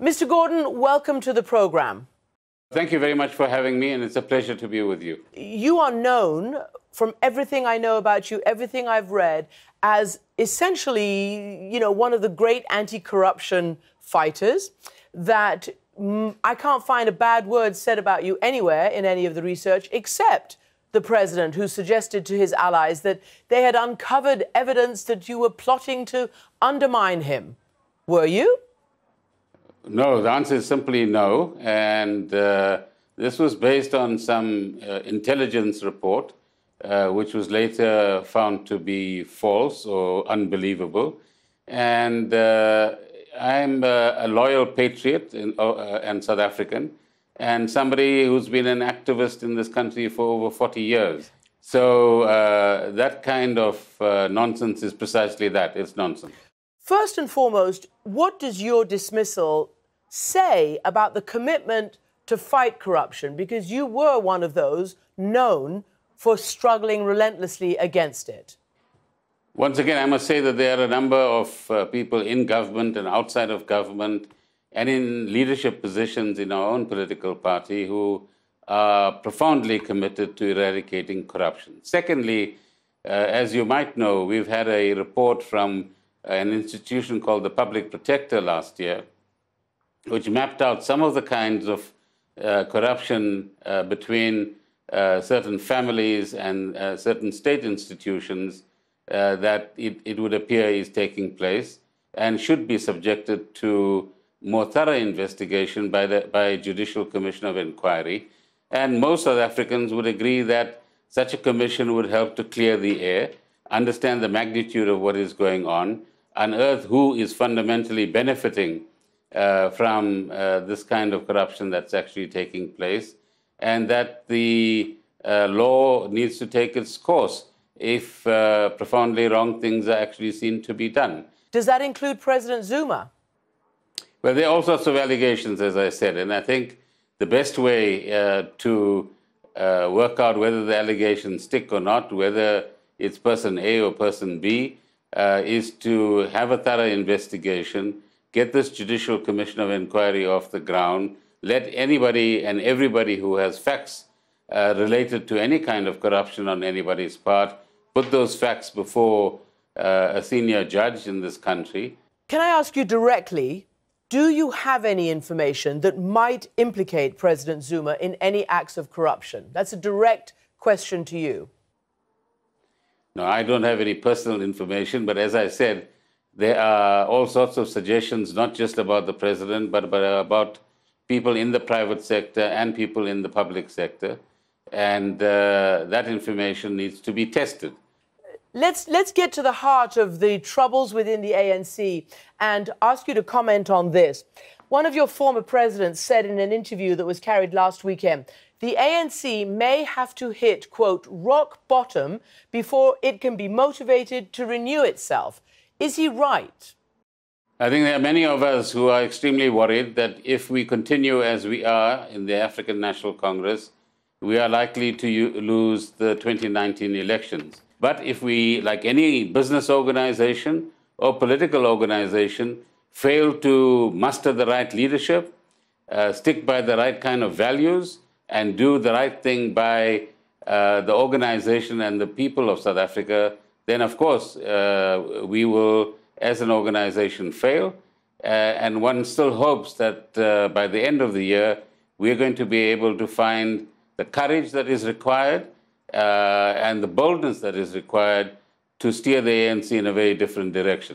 Mr. Gordhan, welcome to the programme. Thank you very much for having me, and it's a pleasure to be with you. You are known, from everything I know about you, everything I've read, as essentially, one of the great anti-corruption fighters that I can't find a bad word said about you anywhere in any of the research, except the president, who suggested to his allies that they had uncovered evidence that you were plotting to undermine him. Were you? No, the answer is simply no. And this was based on some intelligence report, which was later found to be false or unbelievable. And I'm a loyal patriot and South African, and somebody who's been an activist in this country for over 40 years. So that kind of nonsense is precisely that. It's nonsense. First and foremost, what does your dismissal say about the commitment to fight corruption? Because you were one of those known for struggling relentlessly against it. Once again, I must say that there are a number of people in government and outside of government and in leadership positions in our own political party who are profoundly committed to eradicating corruption. Secondly, as you might know, we've had a report from an institution called the Public Protector last year, which mapped out some of the kinds of corruption between certain families and certain state institutions that it would appear is taking place and should be subjected to more thorough investigation by a Judicial Commission of Inquiry. And most South Africans would agree that such a commission would help to clear the air, understand the magnitude of what is going on, unearth who is fundamentally benefiting from this kind of corruption that's actually taking place, and that the law needs to take its course if profoundly wrong things are actually seen to be done. Does that include President Zuma? Well, there are all sorts of allegations, as I said, and I think the best way to work out whether the allegations stick or not, whether it's person A or person B, is to have a thorough investigation, get this Judicial Commission of Inquiry off the ground, let anybody and everybody who has facts related to any kind of corruption on anybody's part, put those facts before a senior judge in this country. Can I ask you directly, do you have any information that might implicate President Zuma in any acts of corruption? That's a direct question to you. No, I don't have any personal information, but as I said, there are all sorts of suggestions, not just about the president, but about people in the private sector and people in the public sector. And that information needs to be tested. Let's get to the heart of the troubles within the ANC and ask you to comment on this. One of your former presidents said in an interview that was carried last weekend, the ANC may have to hit, quote, rock bottom before it can be motivated to renew itself. Is he right? I think there are many of us who are extremely worried that if we continue as we are in the African National Congress, we are likely to lose the 2019 elections. But if we, like any business organization or political organization, fail to muster the right leadership, stick by the right kind of values, and do the right thing by the organization and the people of South Africa, then of course we will, as an organization, fail. And one still hopes that by the end of the year, we are going to be able to find the courage that is required and the boldness that is required to steer the ANC in a very different direction.